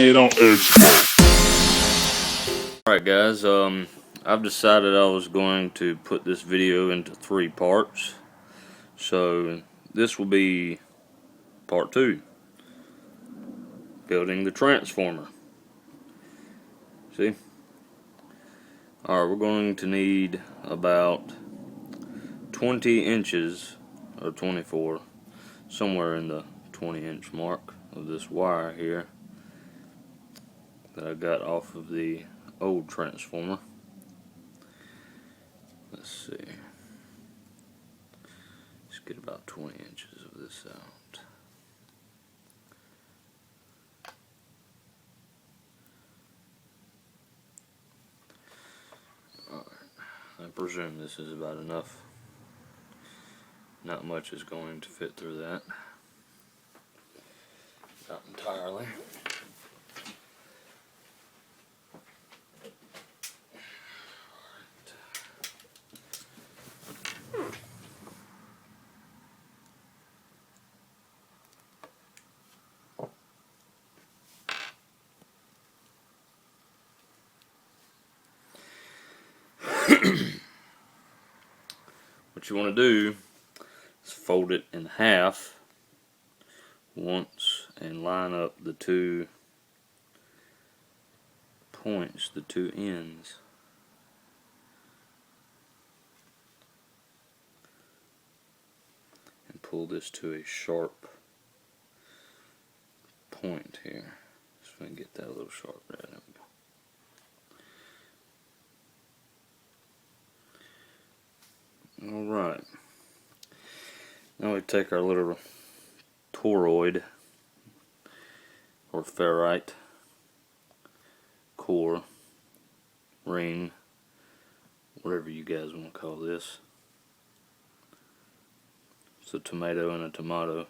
it on Xbox. Alright guys, I've decided I was going to put this video into 3 parts. So this will be part 2. Building the transformer. See? Alright, we're going to need about 20 inches or 24, somewhere in the 20-inch mark of this wire here that I got off of the old transformer. Let's see. Let's get about 20 inches of this out. Alright, I presume this is about enough. Not much is going to fit through that. Not entirely. What you want to do is fold it in half once and line up the 2 points, the 2 ends. And pull this to a sharp point here. Just want to get that a little sharp. There we go. Alright, now we take our little toroid or ferrite core, ring, whatever you guys want to call this. It's a tomato and a tomato,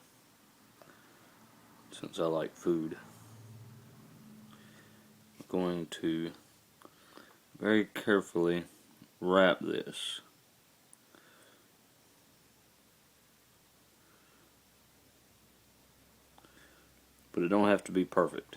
since I like food. I'm going to very carefully wrap this. But it don't have to be perfect.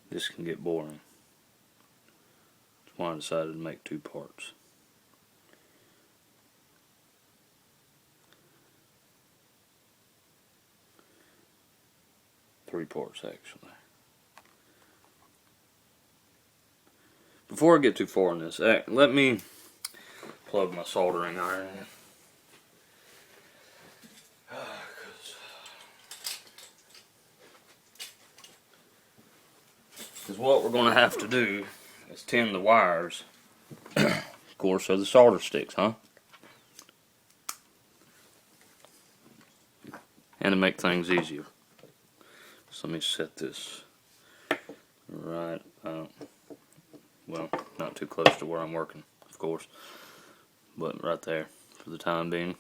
This can get boring. That's why I decided to make 2 parts. Three parts actually. Before I get too far in this, let me plug my soldering iron in. Because what we're going to have to do is tin the wires, of course, of the solder sticks, huh? And to make things easier. So let me set this right out. Well, not too close to where I'm working, of course, but right there for the time being.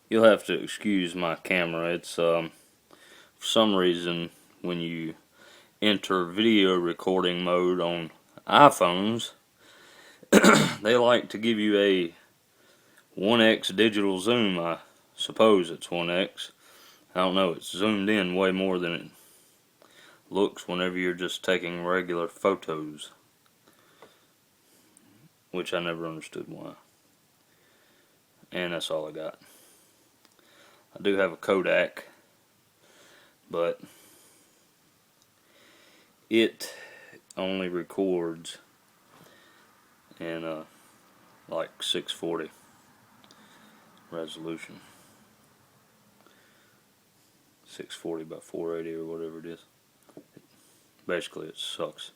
You'll have to excuse my camera. It's for some reason when you enter video recording mode on iPhones, they like to give you a 1x digital zoom. I suppose it's 1x. I don't know, it's zoomed in way more than it looks whenever you're just taking regular photos, which I never understood why. And that's all I got. I do have a Kodak, but it only records in like 640 resolution. 640 by 480 or whatever it is. Basically it sucks.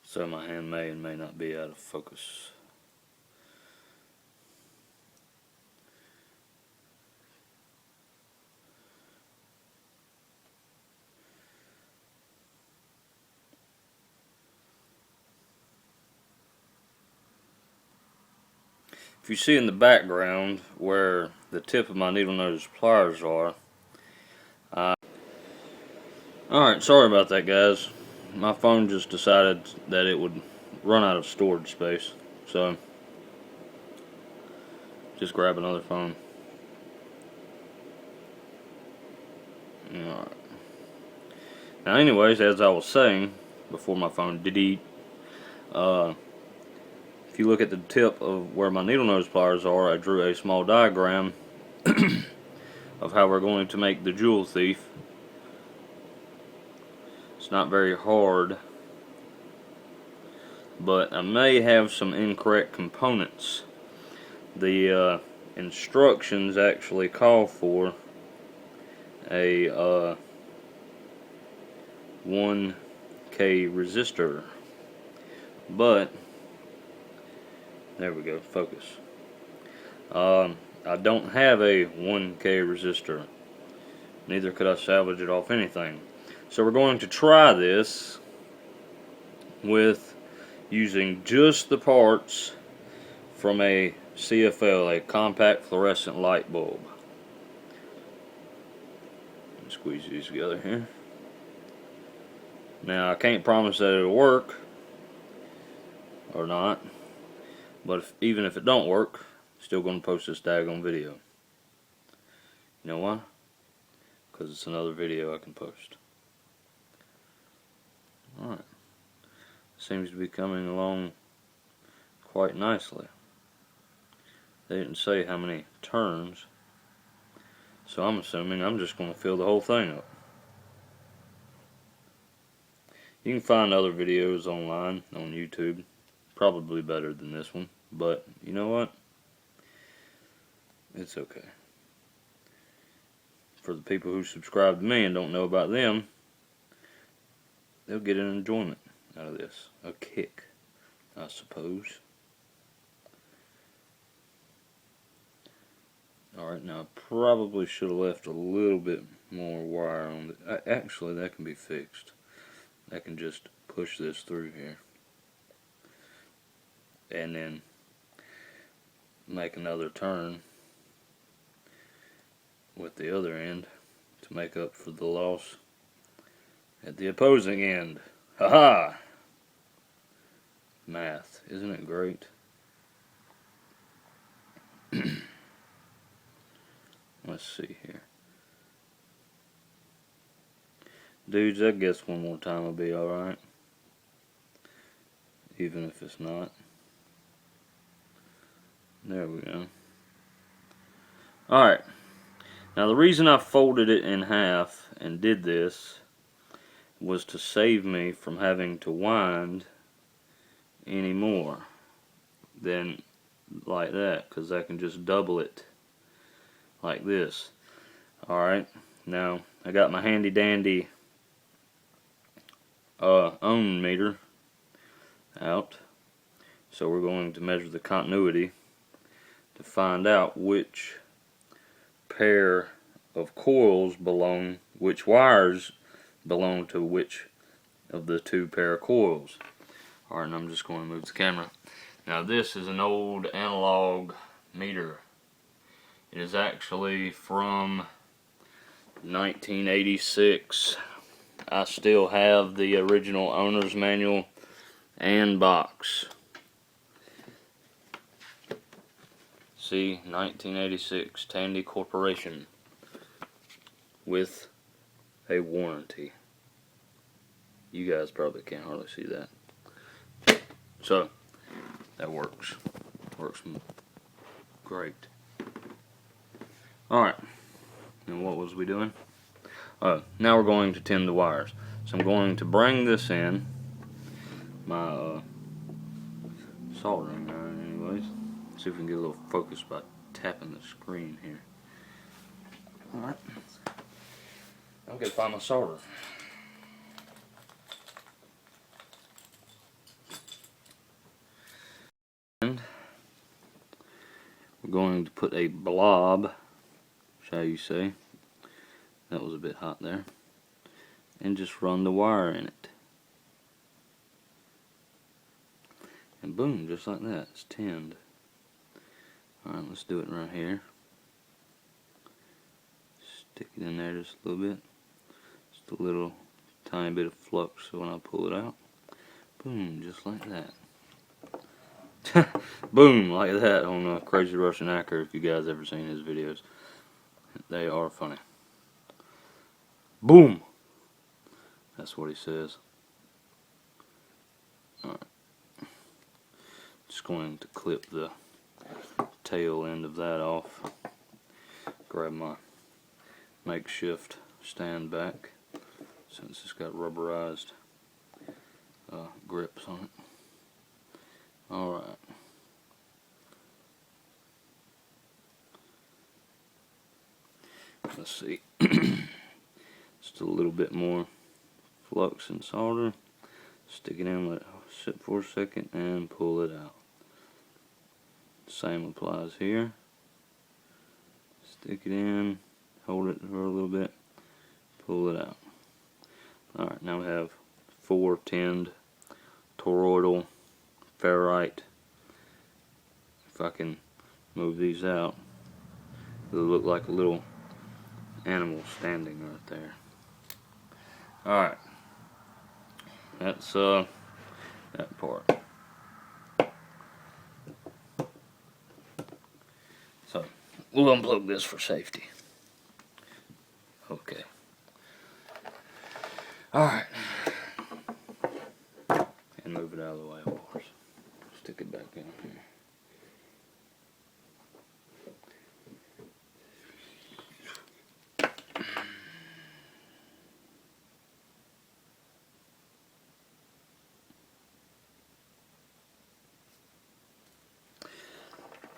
So my hand may and may not be out of focus. if you see in the background where the tip of my needle nose pliers are. Alright, sorry about that, guys. My phone just decided that it would run out of storage space, so just grab another phone. Alright. Now anyways, as I was saying before my phone did eat, if you look at the tip of where my needle nose pliers are, I drew a small diagram of how we're going to make the Joule thief. It's not very hard, but I may have some incorrect components. The instructions actually call for a 1K resistor, but there we go, focus. I don't have a 1K resistor, neither could I salvage it off anything. So we're going to try this with using just the parts from a CFL, a compact fluorescent light bulb. Squeeze these together here. Now I can't promise that it'll work or not, but even if it don't work, I'm still going to post this daggone video. You know why? Because it's another video I can post. Alright. Seems to be coming along quite nicely. They didn't say how many turns, so I'm assuming I'm just going to fill the whole thing up. You can find other videos online on YouTube, probably better than this one, but you know what? It's okay. For the people who subscribe to me and don't know about them, they'll get an enjoyment out of this, a kick, I suppose. Alright, now I probably should have left a little bit more wire on it. Actually, that can be fixed. I can just push this through here and then make another turn with the other end to make up for the loss at the opposing end. Haha! Math, isn't it great? Let's see here. Dudes, I guess one more time will be alright. Even if it's not. There we go. Alright. Now the reason I folded it in half and did this was to save me from having to wind any more than like that, because I can just double it like this. Alright. Now I got my handy dandy ohm meter out, so we're going to measure the continuity to find out which pair of coils belong, which wires belong to which of the two pair of coils. Alright, and I'm just going to move the camera. Now this is an old analog meter. It is actually from 1986. I still have the original owner's manual and box. See, 1986 Tandy Corporation with a warranty. You guys probably can't hardly see that. So, that works. Works great. Alright, and what was we doing? Now we're going to tin the wires. So I'm going to bring this in, my soldering iron anyways. See if we can get a little focus by tapping the screen here. Alright, I'm going to find my solder. And we're going to put a blob, shall you say. That was a bit hot there. And just run the wire in it. And boom, just like that, it's tinned. Alright, let's do it right here. Stick it in there just a little bit. Just a little tiny bit of flux, so when I pull it out, boom, just like that. Boom, like that on Crazy Russian Hacker, if you guys ever seen his videos. They are funny. Boom! That's what he says. Alright. Just going to clip the tail end of that off. Grab my makeshift stand back, since it's got rubberized grips on it. Alright. Let's see. Just a little bit more flux and solder. Stick it in, let it sit for a second, and pull it out. Same applies here. Stick it in, hold it for a little bit, pull it out. Alright, now we have 4 tinned toroidal ferrite. If I can move these out, it'll look like a little animal standing right there. Alright, that's that part. So we'll unplug this for safety. Okay. Alright. And move it out of the way, of course. Stick it back in here.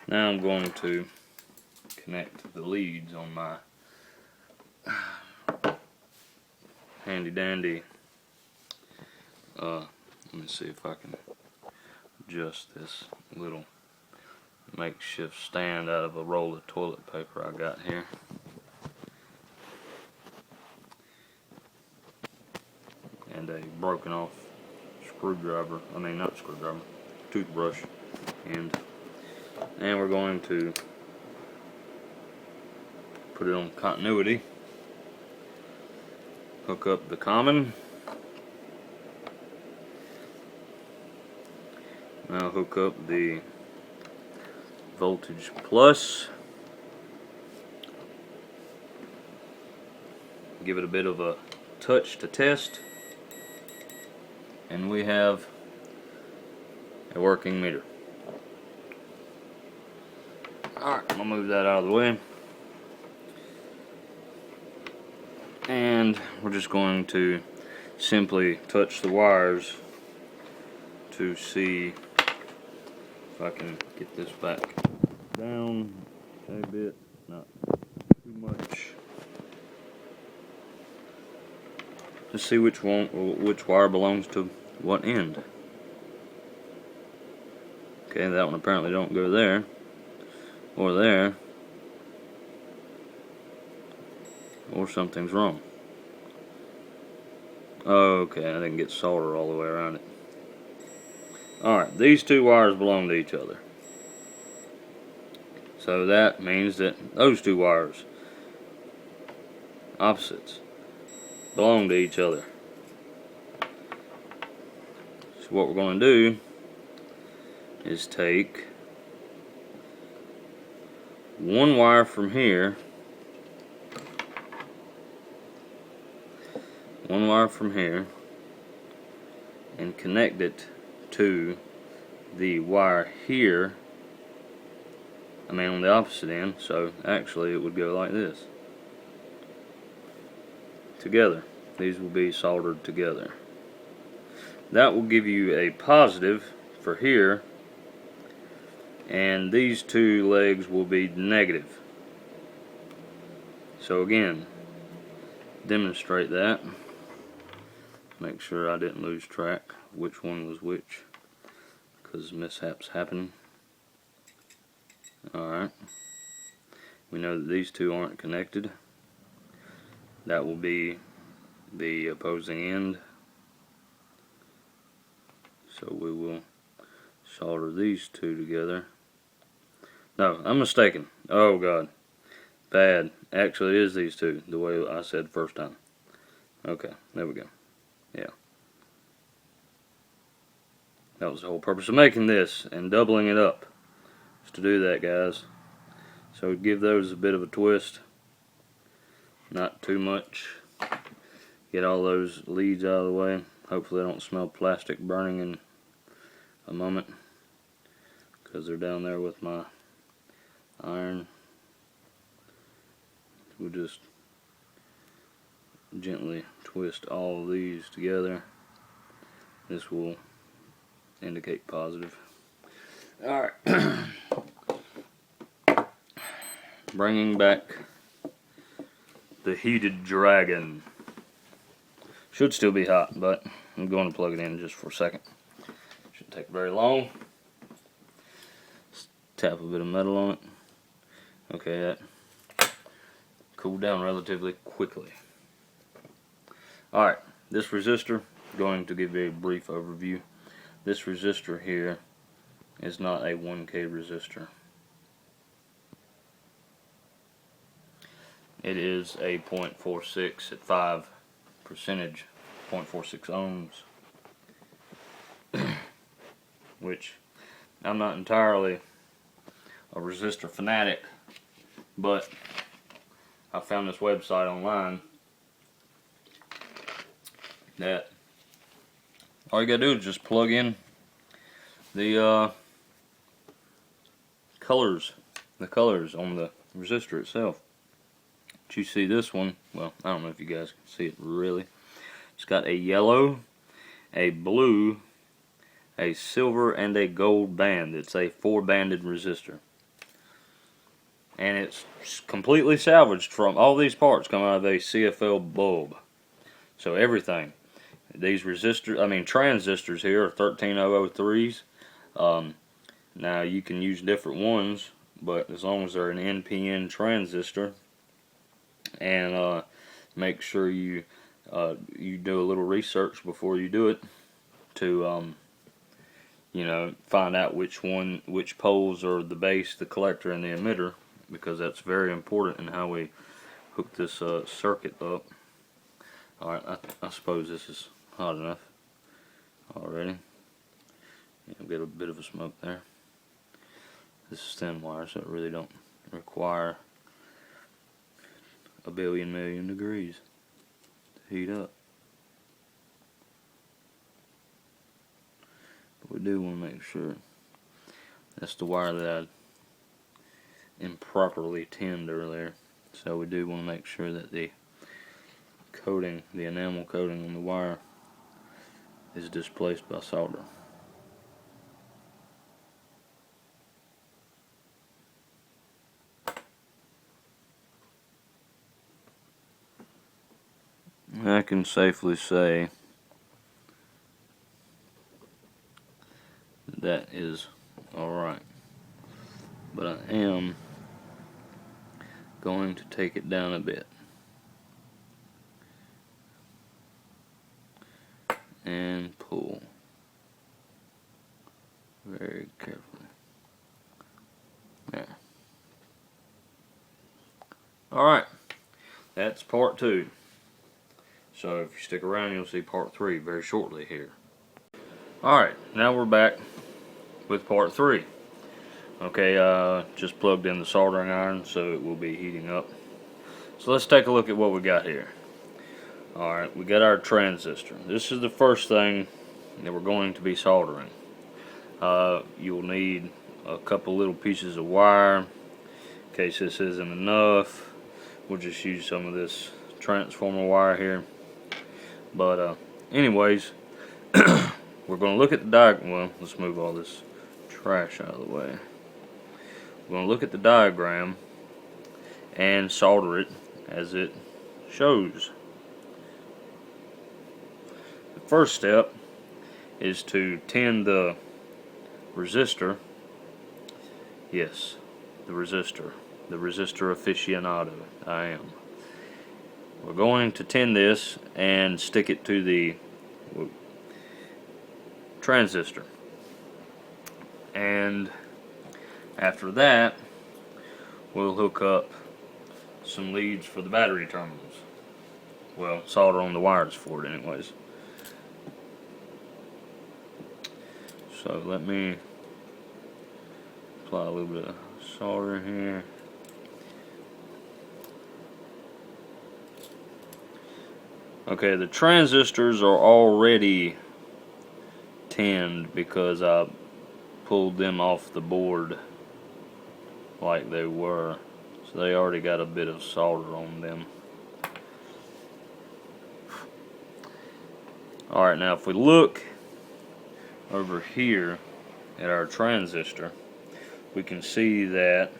Now I'm going to connect the leads on my handy dandy. Let me see if I can adjust this little makeshift stand out of a roll of toilet paper I got here. And a broken off screwdriver, not screwdriver, toothbrush end. And we're going to put it on continuity, hook up the common, now hook up the voltage plus, give it a bit of a touch to test, and we have a working meter. Alright, I'm going to move that out of the way. And we're just going to simply touch the wires to see if I can get this back down a bit, not too much. To see which wire belongs to what end. Okay, that one apparently don't go there. Or there, or something's wrong. Okay, I didn't get solder all the way around it. Alright, these two wires belong to each other. So that means that those two wires, opposites, belong to each other. So what we're going to do is take one wire from here, and connect it to the wire here, on the opposite end, so actually it would go like this. Together. These will be soldered together. That will give you a positive for here, and these two legs will be negative. So again, demonstrate that. Make sure I didn't lose track which one was which, because mishaps happen. Alright, we know that these two aren't connected. That will be the opposing end. So we will solder these two together No, I'm mistaken. Oh god. Bad. Actually, it is these two, the way I said first time. Okay, there we go. Yeah. That was the whole purpose of making this and doubling it up. Just to do that, guys. So give those a bit of a twist. Not too much. Get all those leads out of the way. Hopefully I don't smell plastic burning in a moment, because they're down there with my iron. We'll just gently twist all of these together. This will indicate positive. Alright. Bringing back the heated dragon. Should still be hot, but I'm going to plug it in just for a second. Shouldn't take very long. Just tap a bit of metal on it. Okay, that cooled down relatively quickly. Alright, this resistor, going to give you a brief overview. This resistor here is not a 1K resistor. It is a 0.46 at 5 percentage, 0.46 ohms. Which, I'm not entirely a resistor fanatic, but I found this website online that all you gotta do is just plug in the colors on the resistor itself. But you see this one, well, I don't know if you guys can see it really. It's got a yellow, a blue, a silver, and a gold band. It's a 4-banded resistor. And it's completely salvaged from, all these parts come out of a CFL bulb. So everything. These transistors here are 13003s. Now you can use different ones, but as long as they're an NPN transistor, and make sure you do a little research before you do it to find out which poles are the base, the collector, and the emitter, because that's very important in how we hook this circuit up. Alright, I suppose this is hot enough already. You'll get a bit of a smoke there. This is thin wire, so it really don't require a billion million degrees to heat up. But we do want to make sure. That's the wire that I improperly tinned earlier. So we do want to make sure that the coating, the enamel coating on the wire, is displaced by solder. I can safely say that is alright, but I am going to take it down a bit and pull very carefully. There. Alright, that's part 2. So if you stick around, you'll see part 3 very shortly here. Alright, now we're back with part 3. Okay, just plugged in the soldering iron, so it will be heating up. So let's take a look at what we got here. Alright, we got our transistor. This is the first thing that we're going to be soldering. You'll need a couple little pieces of wire. In case this isn't enough, we'll just use some of this transformer wire here. But anyways, we're going to look at the diagram. Well, let's move all this trash out of the way. We're going to look at the diagram and solder it as it shows. The first step is to tin the resistor. Yes, the resistor aficionado I am. We're going to tin this and stick it to the transistor. And after that, we'll hook up some leads for the battery terminals. Well, solder on the wires for it anyways. So let me apply a little bit of solder here. Okay, the transistors are already tinned because I pulled them off the board like they were. So they already got a bit of solder on them. Alright, now if we look over here at our transistor, we can see that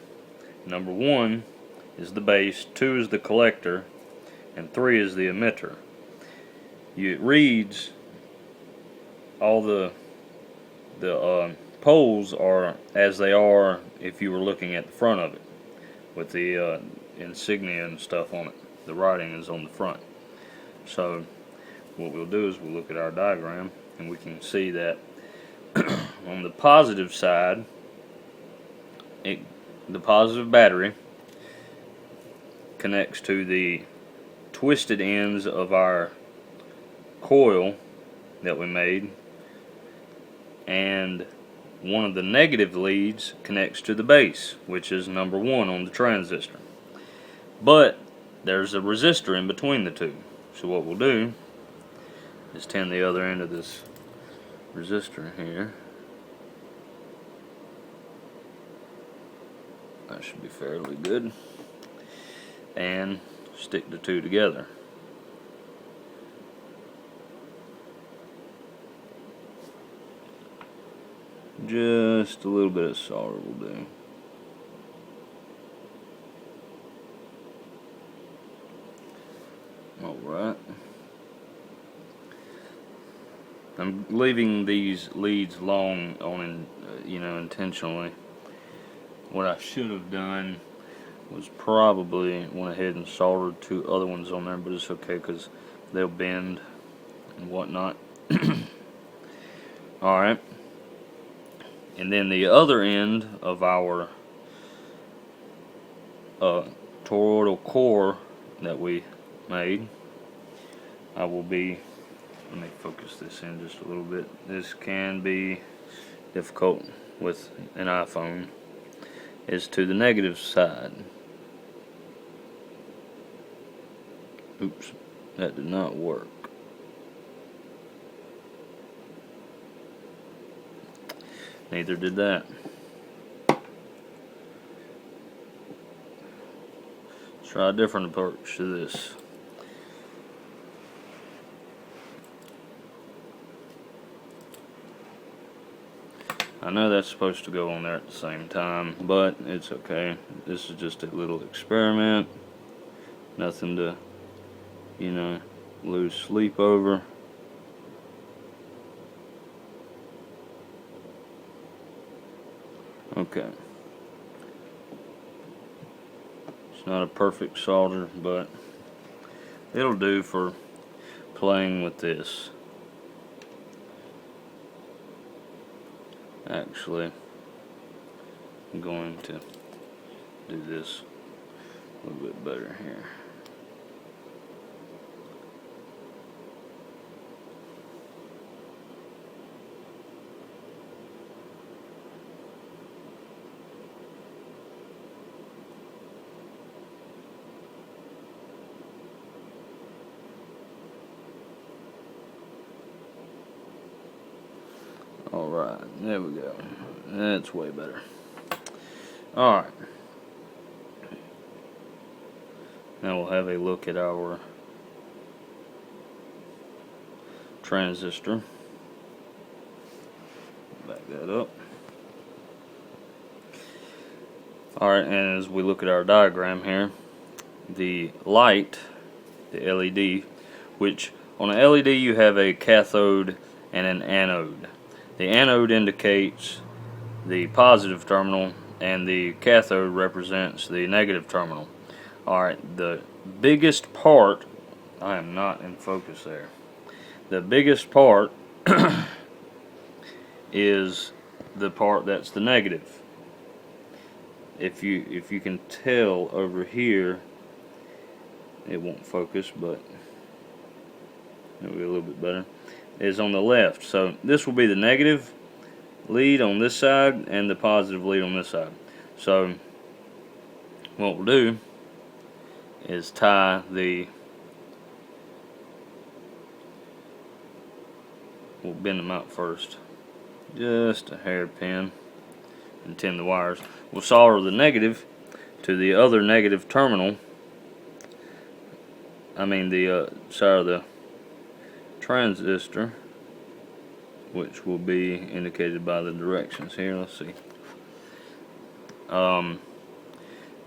number 1 is the base, 2 is the collector, and 3 is the emitter. It reads all the poles are as they are if you were looking at the front of it, with the insignia and stuff on it. The writing is on the front. So what we'll do is we'll look at our diagram and we can see that on the positive side, the positive battery connects to the twisted ends of our coil that we made, and one of the negative leads connects to the base, which is number 1 on the transistor. But there's a resistor in between the two. So what we'll do is tin the other end of this resistor here. That should be fairly good. And stick the two together. Just a little bit of solder will do. Alright. I'm leaving these leads long on, intentionally. What I should have done was probably went ahead and soldered 2 other ones on there, but it's okay because they'll bend and whatnot. Alright. And then the other end of our toroidal core that we made, let me focus this in just a little bit. This can be difficult with an iPhone. Is to the negative side. Oops, that did not work. Neither did that. Let's try a different approach to this. I know that's supposed to go on there at the same time, but it's okay. This is just a little experiment. Nothing to, lose sleep over. Okay. It's not a perfect solder, but it'll do for playing with this. Actually, I'm going to do this a little bit better here. Alright, there we go. That's way better. Alright. Now we'll have a look at our transistor. Back that up. Alright, and as we look at our diagram here, the light, the LED, which on an LED you have a cathode and an anode. The anode indicates the positive terminal and the cathode represents the negative terminal. Alright, the biggest part, I am not in focus there. The biggest part is the part that's the negative. if you can tell over here, it won't focus, but it'll be a little bit better, is on the left. So this will be the negative lead on this side and the positive lead on this side. So what we'll do is tie we'll bend them out first, just a hairpin, and tin the wires. We'll solder the negative to the other negative terminal, the side of the transistor, which will be indicated by the directions here. Let's see.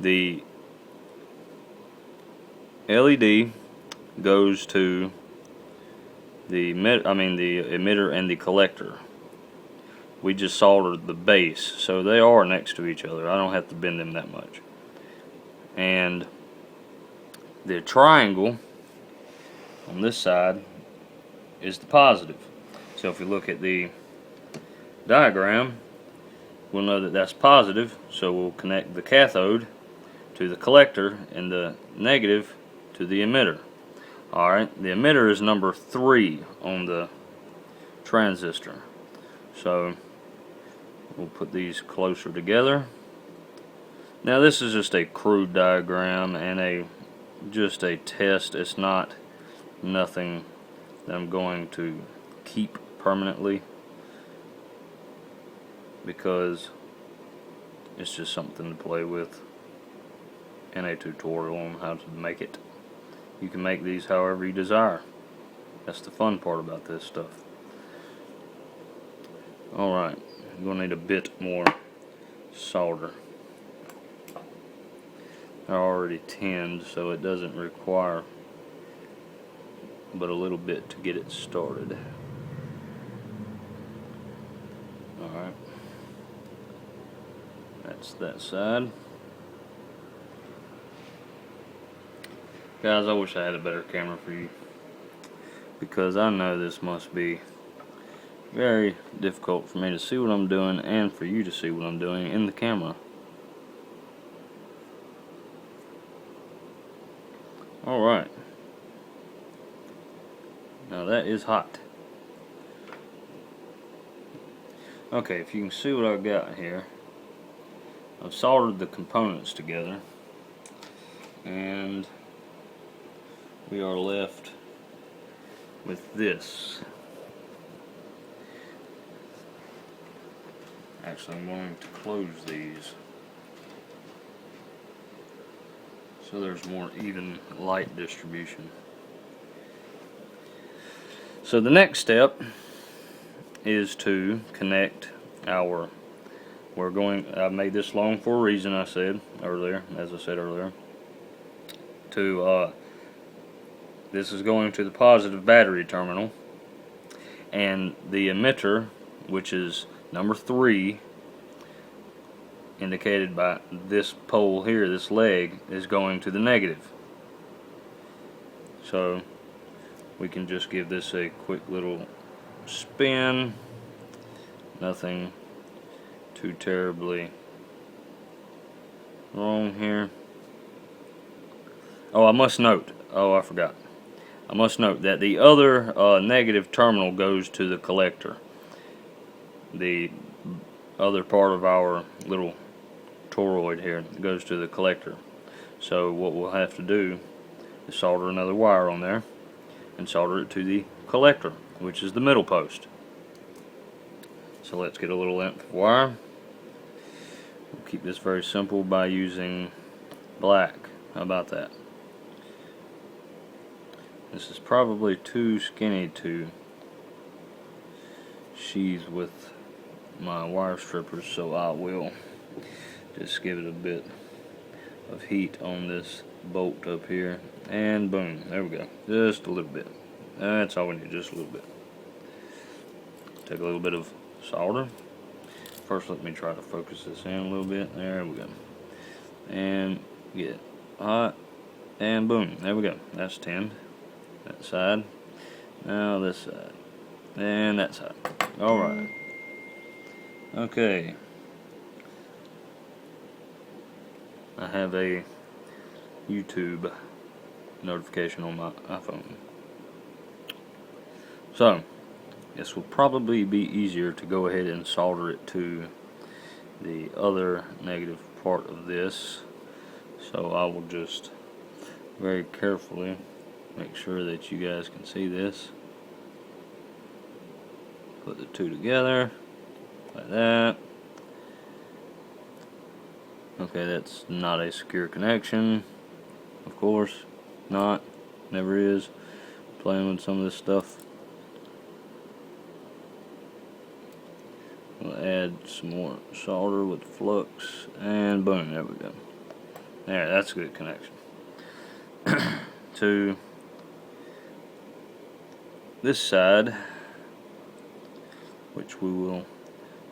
The LED goes to the emitter and the collector. We just soldered the base, so they are next to each other. I don't have to bend them that much. And the triangle on this side is the positive. So if we look at the diagram, we'll know that that's positive, so we'll connect the cathode to the collector and the negative to the emitter. Alright, the emitter is number 3 on the transistor. So we'll put these closer together. Now this is just a crude diagram and just a test. It's not nothing that I'm going to keep permanently, because it's just something to play with in a tutorial on how to make it. You can make these however you desire. That's the fun part about this stuff. Alright, I'm going to need a bit more solder. They're already tinned, so it doesn't require but a little bit to get it started. Alright, that's that side. Guys, I wish I had a better camera for you, because I know this must be very difficult for me to see what I'm doing and for you to see what I'm doing in the camera. Alright, now that is hot. Okay, if you can see what I've got here, I've soldered the components together, and we are left with this. Actually, I'm going to close these so there's more even light distribution. So the next step is to connect our, I made this long for a reason, as I said earlier, this is going to the positive battery terminal, and the emitter, which is number 3, indicated by this pole here, this leg, is going to the negative. So we can just give this a quick little spin. Nothing too terribly wrong here. Oh, I must note, I forgot. I must note that the other negative terminal goes to the collector. The other part of our little toroid here goes to the collector. So what we'll have to do is solder another wire on there and solder it to the collector, which is the middle post. So let's get a little length of wire. We'll keep this very simple by using black. How about that? This is probably too skinny to sheathe with my wire strippers, so I will just give it a bit of heat on this bolt up here, and boom, there we go, just a little bit. That's all we need, just a little bit. Take a little bit of solder. First, let me try to focus this in a little bit. There we go. And get hot, and boom, there we go. That's tinned. That side. Now this side. And that side. Alright. Okay. I have a YouTube notification on my iPhone. So, this will probably be easier to go ahead and solder it to the other negative part of this. So I will just very carefully make sure that you guys can see this. Put the two together like that. Okay, that's not a secure connection, of course not, never is. Playing with some of this stuff. We'll add some more solder with flux, and boom, there we go. There, that's a good connection. To this side, which we will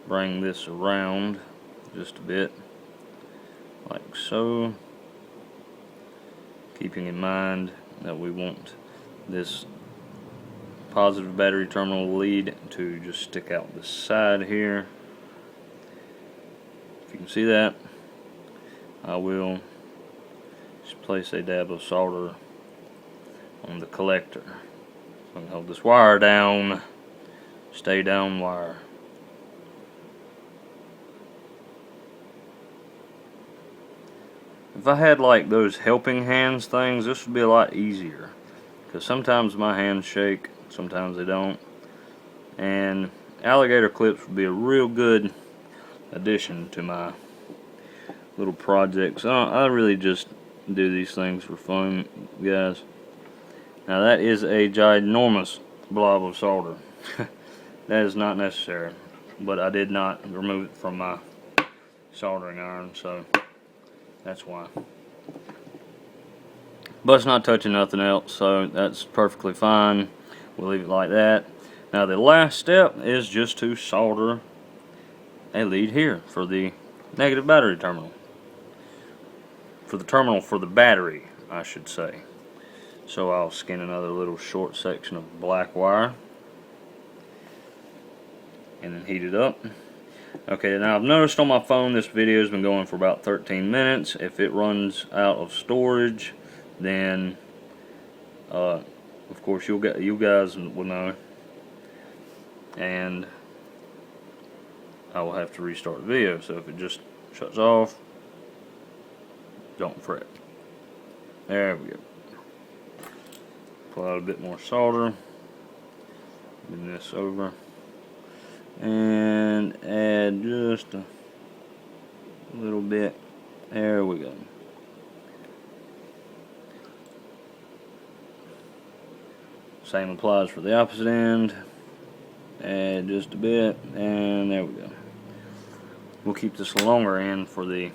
bring this around just a bit, like so, keeping in mind that we want this positive battery terminal lead to just stick out the side here. If you can see that, I will just place a dab of solder on the collector. So I can hold this wire down, stay down wire. If I had like those helping hands things, this would be a lot easier, because sometimes my hands shake, sometimes they don't, and alligator clips would be a real good addition to my little projects. I really just do these things for fun, guys. Now that is a ginormous blob of solder. That is not necessary, but I did not remove it from my soldering iron, so that's why. But it's not touching nothing else, so that's perfectly fine. We'll leave it like that. Now the last step is just to solder a lead here for the negative battery terminal. For the terminal for the battery, I should say. So I'll skin another little short section of black wire and then heat it up. Okay, now I've noticed on my phone this video has been going for about 13 minutes. If it runs out of storage, then of course you guys will know, and I will have to restart the video. So if it just shuts off, don't fret. There we go. Pull out a bit more solder, bring this over, and add just a little bit. There we go. Same applies for the opposite end. Add just a bit, and there we go. We'll keep this longer end for the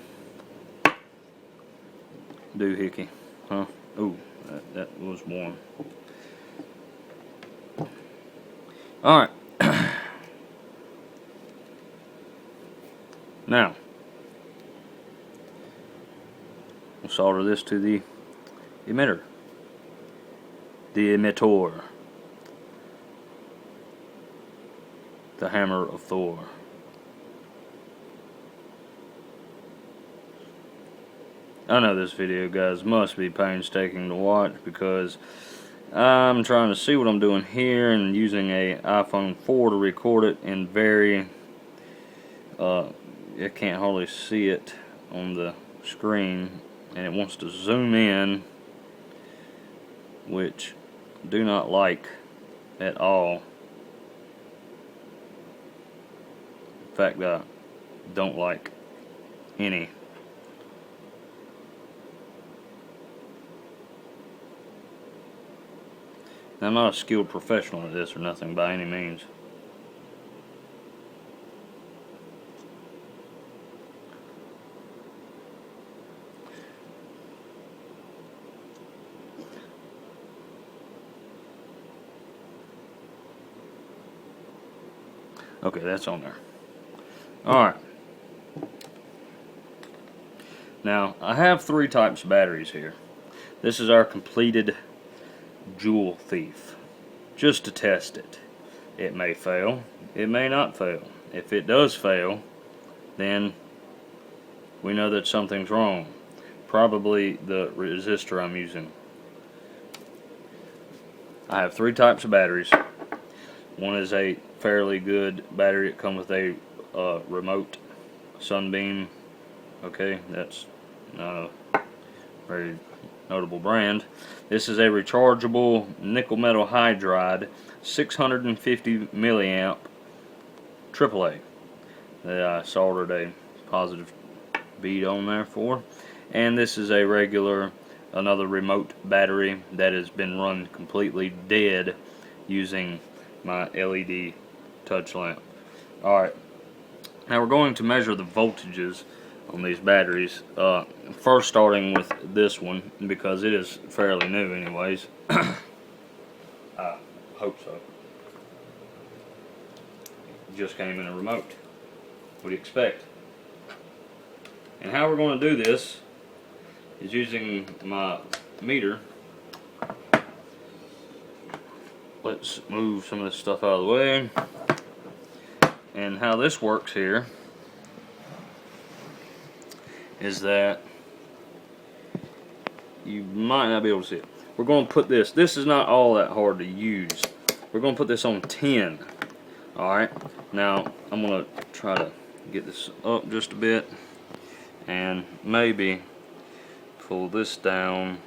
doohickey. Huh? Ooh, that was warm. Alright. Now, we'll solder this to the emitter. The emitter. The hammer of Thor. I know this video, guys, must be painstaking to watch, because I'm trying to see what I'm doing here and using a iPhone 4 to record it in very I can't hardly see it on the screen, and it wants to zoom in, which I do not like at all. In fact, I don't like any. Now, I'm not a skilled professional at this or nothing by any means. Okay, that's on there. Alright. Now, I have 3 types of batteries here. This is our completed Joule thief. Just to test it. It may fail. It may not fail. If it does fail, then we know that something's wrong. probably the resistor I'm using. I have 3 types of batteries. One is a fairly good battery. It comes with a remote sunbeam. Okay, that's not a very notable brand. This is a rechargeable nickel metal hydride 650 milliamp AAA that I soldered a positive bead on there for. And this is a regular, another remote battery that has been run completely dead using my LED touch lamp. Alright, now we're going to measure the voltages on these batteries. First starting with this one, because it is fairly new anyways. I hope so. It just came in a remote. What do you expect? And how we're going to do this is using my meter. Let's move some of this stuff out of the way. And how this works here is that you might not be able to see it. We're going to put this is not all that hard to use. We're going to put this on 10. Alright, now I'm going to try to get this up just a bit and maybe pull this down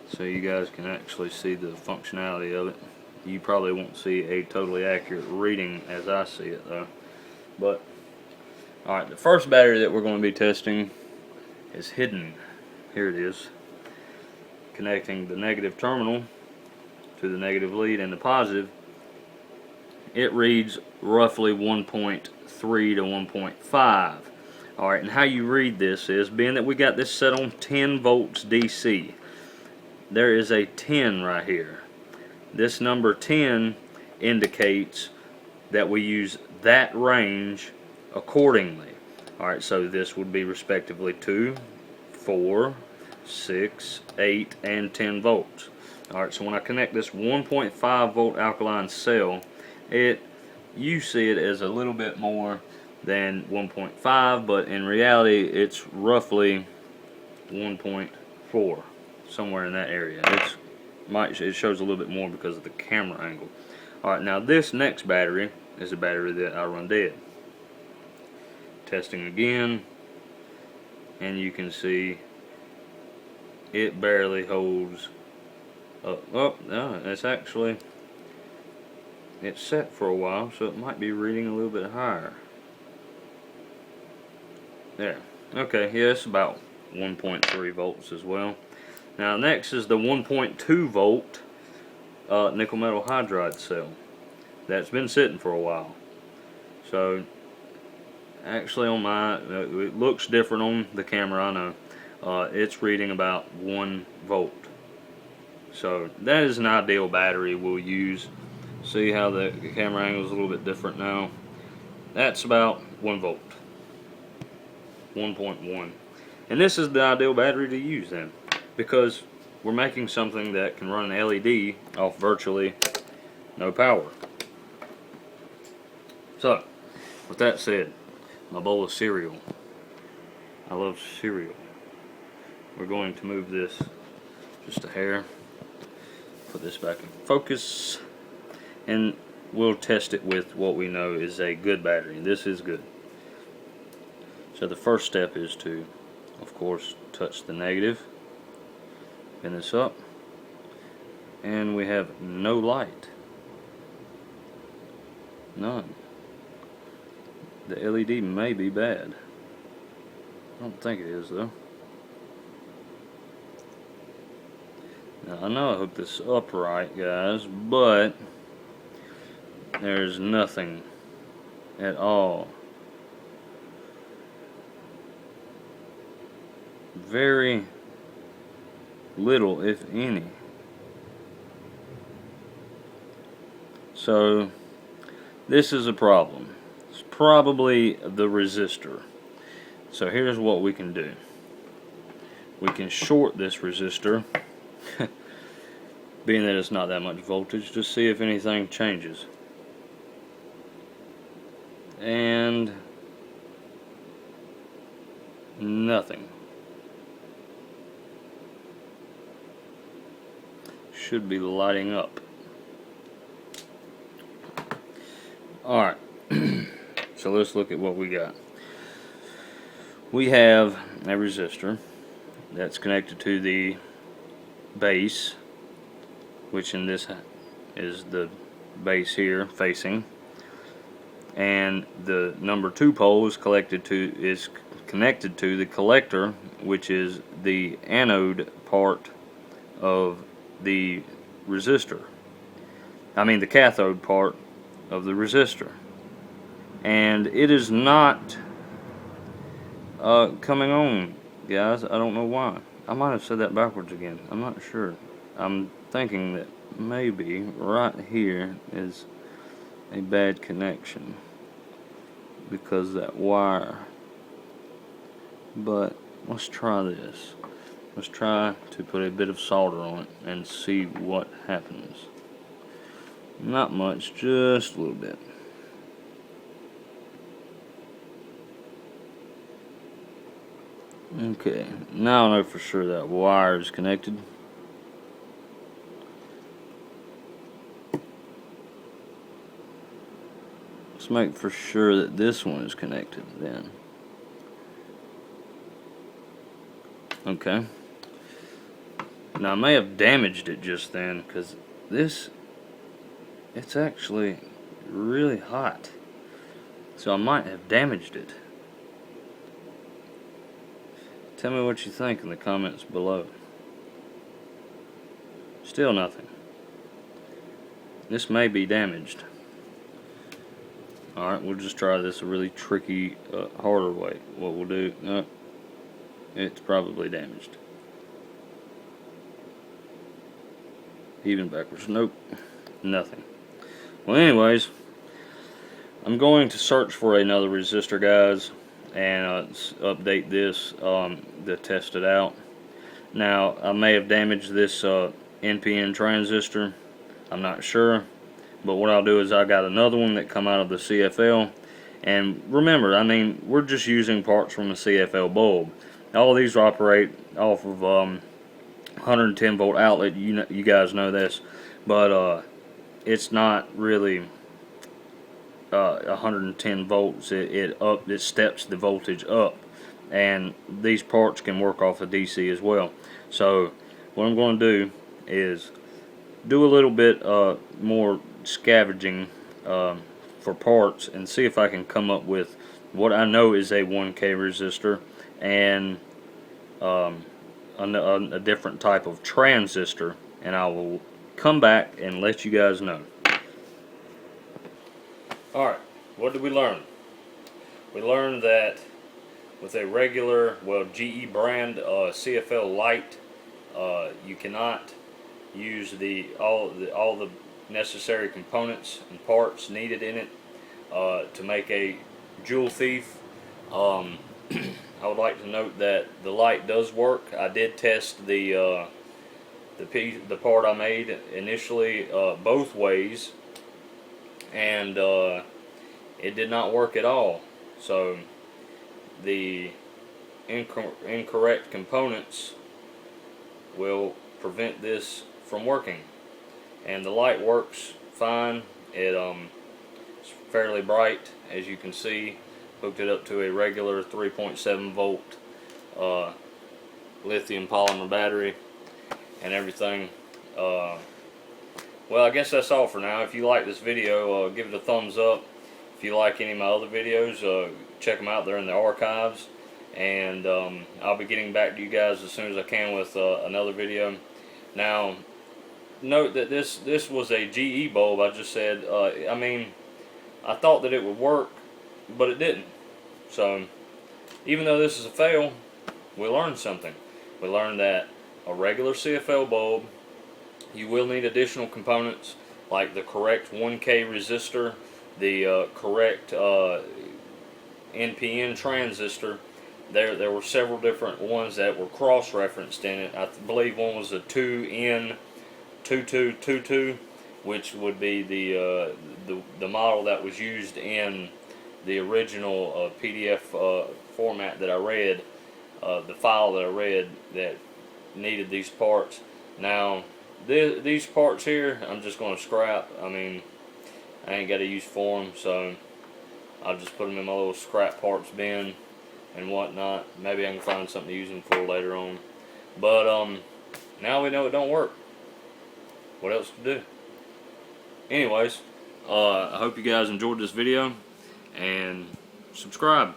so you guys can actually see the functionality of it. You probably won't see a totally accurate reading as I see it though. But alright, the first battery that we're going to be testing is hidden. Here it is, connecting the negative terminal to the negative lead and the positive. It reads roughly 1.3 to 1.5. Alright, and how you read this is, being that we got this set on 10 volts DC, there is a 10 right here. This number 10 indicates that we use that range accordingly. Alright, so this would be respectively 2, 4, 6, 8, and 10 volts. Alright, so when I connect this 1.5 volt alkaline cell, you see it as a little bit more than 1.5, but in reality it's roughly 1.4, somewhere in that area. It shows a little bit more because of the camera angle. Alright, now this next battery is a battery that I run dead. Testing again, and you can see it barely holds up. Oh, no, it's set for a while, so it might be reading a little bit higher. There. Okay, yeah, it's about 1.3 volts as well. Now next is the 1.2 volt nickel metal hydride cell. That's been sitting for a while. So actually on mine, it looks different on the camera, I know. It's reading about 1 volt. So that is an ideal battery we'll use. See how the camera angle is a little bit different now. That's about 1 volt. 1.1. And this is the ideal battery to use then, because we're making something that can run an LED off virtually no power. So, with that said, my bowl of cereal. I love cereal. We're going to move this just a hair. Put this back in focus. And we'll test it with what we know is a good battery. This is good. So the first step is to, of course, touch the negative. Pin this up. And we have no light. None. The LED may be bad. I don't think it is though. Now I know I hooked this up right, guys, but there's nothing at all. Very little, if any. So this is a problem. It's probably the resistor. So here's what we can do. We can short this resistor, being that it's not that much voltage, to see if anything changes. And nothing. should be lighting up. Alright, so let's look at what we got. We have a resistor that's connected to the base, which in this is the base here facing, and the number 2 pole is connected to the collector, which is the anode part of the resistor. I mean the cathode part of the resistor, and it is not coming on, guys. I don't know why. I might have said that backwards again. I'm not sure. I'm thinking that maybe right here is a bad connection because of that wire. But let's try this. Let's try to put a bit of solder on it and see what happens. Not much, just a little bit. Okay, now I know for sure that wire is connected. Let's make for sure that this one is connected then. Okay. Now I may have damaged it just then because it's actually really hot. So I might have damaged it. Tell me what you think in the comments below. Still nothing. This may be damaged. Alright, we'll just try this a really tricky, harder way. What we'll do, no, it's probably damaged. Even backwards, nope, nothing. Well anyways, I'm going to search for another resistor, guys, and update this to test it out. Now I may have damaged this NPN transistor, I'm not sure, but what I'll do is I got another one that come out of the CFL, and remember, I mean, we're just using parts from the CFL bulb. All these operate off of 110 volt outlet. You guys know this, but it's not really 110 volts. It steps the voltage up, and these parts can work off of DC as well. So what I'm going to do is do a little bit more scavenging for parts and see if I can come up with what I know is a 1K resistor and a different type of transistor, and I will come back and let you guys know. Alright, what did we learn? We learned that with a regular, well, GE brand CFL Light, you cannot use all the necessary components and parts needed in it to make a Joule thief. I would like to note that the light does work. I did test the part I made initially both ways, and it did not work at all. So the incorrect components will prevent this from working. And the light works fine. It's fairly bright, as you can see. Hooked it up to a regular 3.7 volt lithium polymer battery and everything. Well, I guess that's all for now. If you like this video, give it a thumbs up. If you like any of my other videos, check them out. They're in the archives. And I'll be getting back to you guys as soon as I can with another video. Now, note that this was a GE bulb. I just said, I mean, I thought that it would work, but it didn't. So, even though this is a fail, we learned something. We learned that a regular CFL bulb, you will need additional components like the correct 1K resistor, the correct NPN transistor. There were several different ones that were cross-referenced in it. I believe one was a 2N2222, which would be the model that was used in the original PDF format that I read, the file that I read that needed these parts. Now, these parts here, I'm just going to scrap. I mean, I ain't got to use for them, so I'll just put them in my little scrap parts bin and whatnot. Maybe I can find something to use them for later on. But now we know it don't work. What else to do? Anyways, I hope you guys enjoyed this video, and subscribe.